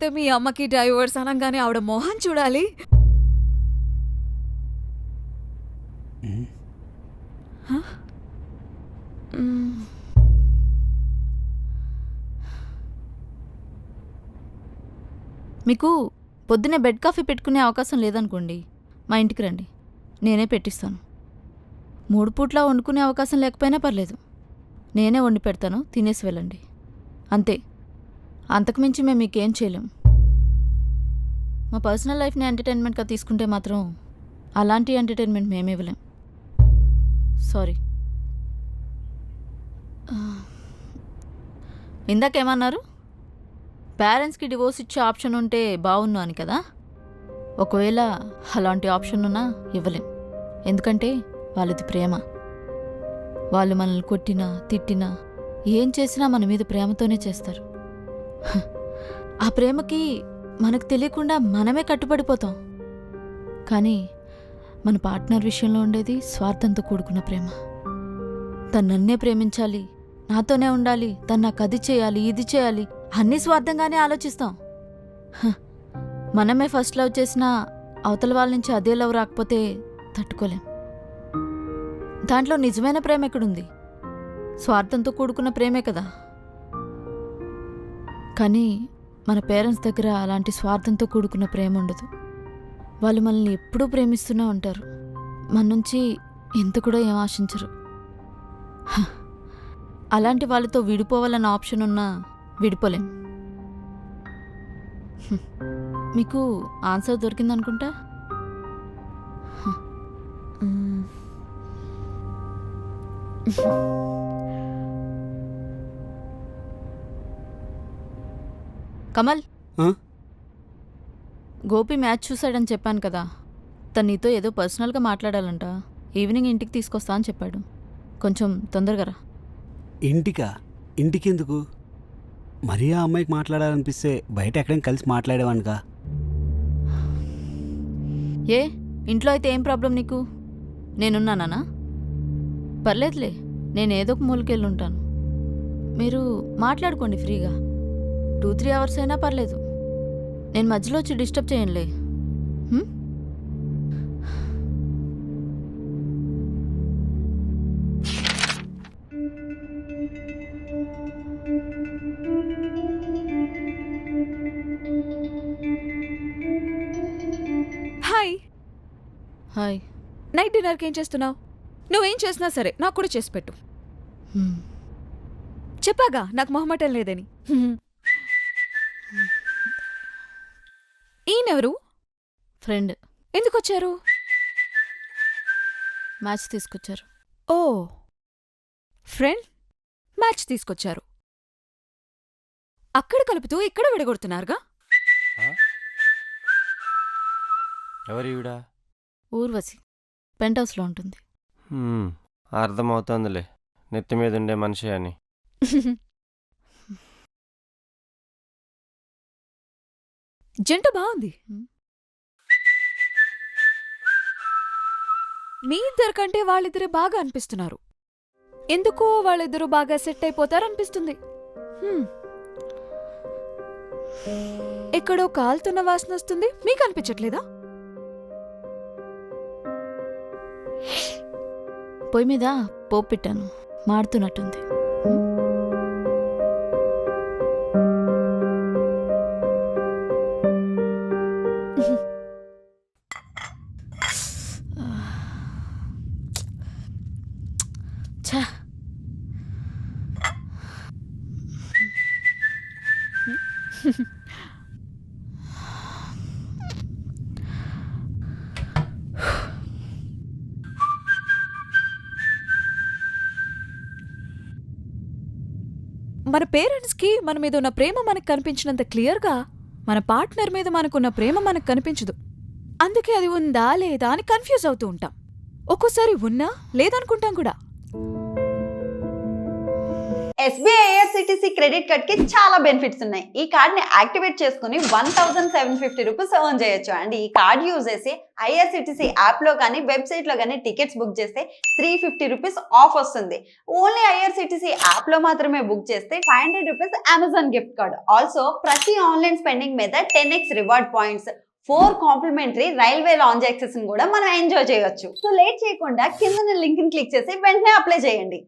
మీ అమ్మకి డైవర్స్ అనంగానే ఆవిడ మొహం చూడాలి. మీకు పొద్దున్నే బెడ్ కాఫీ పెట్టుకునే అవకాశం లేదనుకోండి, మా ఇంటికి రండి, నేనే పెట్టిస్తాను. 3 పూట్లా వండుకునే అవకాశం లేకపోయినా పర్లేదు, నేనే వండి పెడతాను, తినేసి వెళ్ళండి. అంతే, అంతకుమించి మేము మీకేం చేయలేం. మా పర్సనల్ లైఫ్ని ఎంటర్టైన్మెంట్గా తీసుకుంటే మాత్రం అలాంటి ఎంటర్టైన్మెంట్ మేము ఇవ్వలేం. సారీ. ఇందాకేమన్నారు? పేరెంట్స్కి డివోర్స్ ఇచ్చే ఆప్షన్ ఉంటే బాగున్నా అని కదా. ఒకవేళ అలాంటి ఆప్షన్ ఉన్నా ఇవ్వలేం. ఎందుకంటే వాళ్ళది ప్రేమ. వాళ్ళు మనల్ని కొట్టినా తిట్టినా ఏం చేసినా మన మీద ప్రేమతోనే చేస్తారు. ఆ ప్రేమకి మనకు తెలియకుండా మనమే కట్టుబడిపోతాం. కానీ మన పార్ట్నర్ విషయంలో ఉండేది స్వార్థంతో కూడుకున్న ప్రేమ. తను నన్నే ప్రేమించాలి, నాతోనే ఉండాలి, తను నాకు అది చేయాలి, ఇది చేయాలి, అన్నీ స్వార్థంగానే ఆలోచిస్తాం. మనమే ఫస్ట్ లవ్ చేసినా అవతల వాళ్ళ నుంచి అదే లవ్ రాకపోతే తట్టుకోలేం. దాంట్లో నిజమైన ప్రేమ ఎక్కడుంది? స్వార్థంతో కూడుకున్న ప్రేమే కదా. కానీ మన పేరెంట్స్ దగ్గర అలాంటి స్వార్థంతో కూడుకున్న ప్రేమ ఉండదు. వాళ్ళు మనల్ని ఎప్పుడూ ప్రేమిస్తూనే ఉంటారు. మన నుంచి ఎంత కూడా ఏం ఆశించరు. అలాంటి వాళ్ళతో విడిపోవాలన్న ఆప్షన్ ఉన్నా విడిపోలేం. మీకు ఆన్సర్ దొరికిందనుకుంటా. కమల్, గోపి మ్యాచ్ చూశాడని చెప్పాను కదా, తను నీతో ఏదో పర్సనల్గా మాట్లాడాలంట. ఈవినింగ్ ఇంటికి తీసుకొస్తా అని చెప్పాడు. కొంచెం తొందరగా రా. ఇంటికా? ఇంటికెందుకు? మరీ ఆ అమ్మాయికి మాట్లాడాలనిపిస్తే బయట ఎక్కడైనా కలిసి మాట్లాడేవానుగా. ఏ ఇంట్లో అయితే ఏం ప్రాబ్లం నీకు? నేనున్నానా? పర్లేదులే, నేను ఏదో ఒక మూలకెళ్ళుంటాను. మీరు మాట్లాడుకోండి ఫ్రీగా. 2-3 అవర్స్ అయినా పర్లేదు. నేను మధ్యలో వచ్చి డిస్టర్బ్ చేయనులే. హాయ్. హాయ్. నైట్ డిన్నర్కి ఏం చేస్తున్నావు? నువ్వేం చేసినా సరే నాకు కూడా చేసి పెట్టు. చెప్పాగా నాకు మొహమాటం లేదని. ఈయనెవరు? ఫ్రెండ్. ఎందుకొచ్చారు? మ్యాచ్ తీసుకొచ్చారు. ఓ, ఫ్రెండ్ మ్యాచ్ తీసుకొచ్చారు. అక్కడ కలుపుతూ ఇక్కడ విడగొడుతున్నారుగా. ఎవరివిడా? ఊర్వశి, పెంట్ హౌస్లో ఉంటుంది. అర్థమవుతోందిలే, నెత్తి మీద ఉండే మనిషి అని. జంట బాగుంది. మీ ఇద్దరికంటే వాళ్ళిద్దరే బాగా అనిపిస్తున్నారు. ఎందుకో వాళ్ళిద్దరూ బాగా సెట్ అయిపోతారనిపిస్తుంది. ఎక్కడో కాలుతున్న వాసన వస్తుంది, మీకు అనిపించట్లేదా? పొయ్యి మీద పోపు పెట్టాను, మాడుతున్నట్టుంది. ఛా, మన పేరెంట్స్కి మన మీద ఉన్న ప్రేమ మనకు కనిపించినంత క్లియర్గా మన పార్ట్నర్ మీద మనకున్న ప్రేమ మనకు కనిపించదు. అందుకే అది ఉందా లేదా అని కన్ఫ్యూజ్ అవుతూ ఉంటాం. ఒక్కోసారి ఉన్నా లేదనుకుంటాం కూడా. ఎస్బీఐ ఐఆర్సిటీసీ క్రెడిట్ కార్డ్ కి చాలా బెనిఫిట్స్ ఉన్నాయి. ఈ కార్డ్ ని యాక్టివేట్ చేసుకుని 1750 రూపీస్ ఎర్న్ చేయొచ్చు. అండ్ ఈ కార్డ్ యూజ్ చేసి ఐఆర్సిటీసీ యాప్ లో కానీ వెబ్సైట్ లో కానీ టికెట్స్ బుక్ చేస్తే 350 రూపీస్ ఆఫ్ వస్తుంది. ఓన్లీ ఐఆర్సిటీసీ యాప్ లో మాత్రమే బుక్ చేస్తే 500 rupees Amazon gift card. Also ప్రతి ఆన్లైన్ స్పెండింగ్ మీద 10x reward points, 4 complimentary railway lounge access కూడా మనం ఎంజాయ్ చేయొచ్చు. సో లేట్ చేయకుండా కింద లింక్ ని క్లిక్ చేసి వెంటనే అప్లై చేయండి.